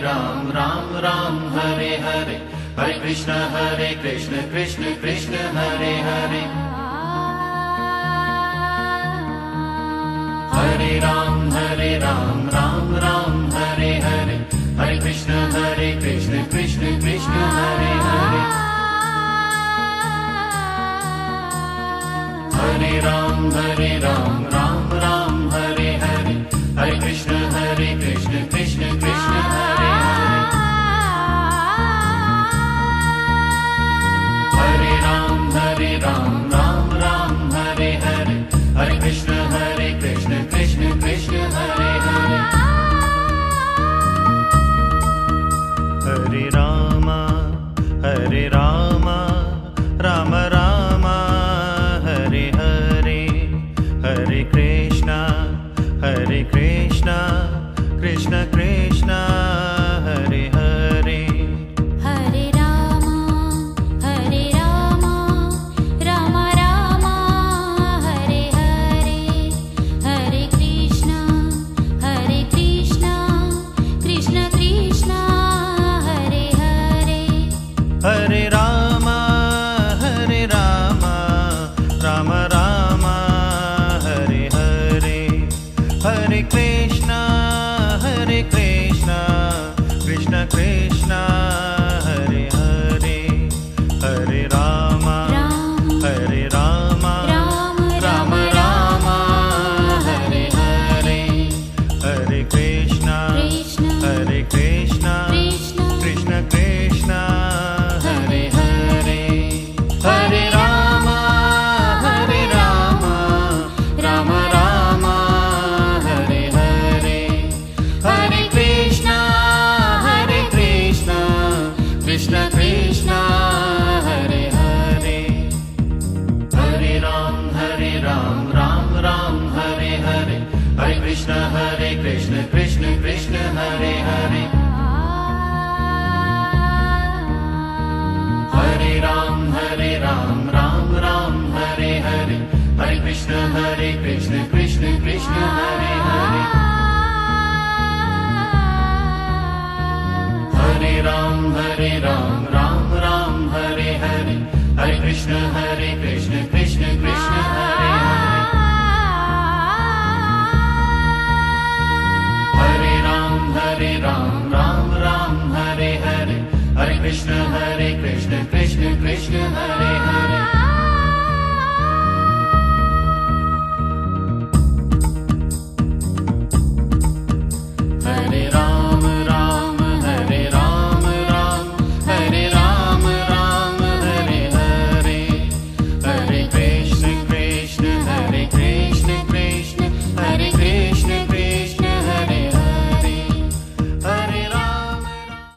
Ram Ram Ram Hare Hare, Hare Krishna Krishna Krishna Hare Hare, Hare Ram Ram Ram Hare Hare, Hare Krishna Krishna Krishna Hare Hare, Hare Ram Ram Ram Hare Hare, Hare Krishna Krishna Krishna Hare Hare, Hare Ram Ram Ram Hare Hare, Hare Krishna Krishna Krishna Hare Hare, Hare Ram Ram Ram Hare Hare, Hare Krishna Krishna Krishna Hare Hare, Hare Ram Ram Ram Hare Hare, Hare Krishna Krishna Krishna Hare Hare, Hare Ram Ram Ram Hare Hare, Hare Krishna Krishna Krishna Hare Hare, Hare Ram Ram Ram Hare Hare, Hare Krishna Krishna Krishna Hare Hare, Hare Ram Ram Ram Hare Hare, Hare Krishna Krishna Krishna Hare Hare, Hare Ram Ram Ram Hare Hare, Hare Krishna Krishna Krishna Hare Hare, Hare Ram Ram Ram Hare Hare, Hare Krishna Krishna Krishna Hare Hare, Hare Ram Ram Ram Hare Hare, Hare Krishna Krishna Krishna Hare Hare, Hare Ram Ram Ram Hare Hare, Hare Krishna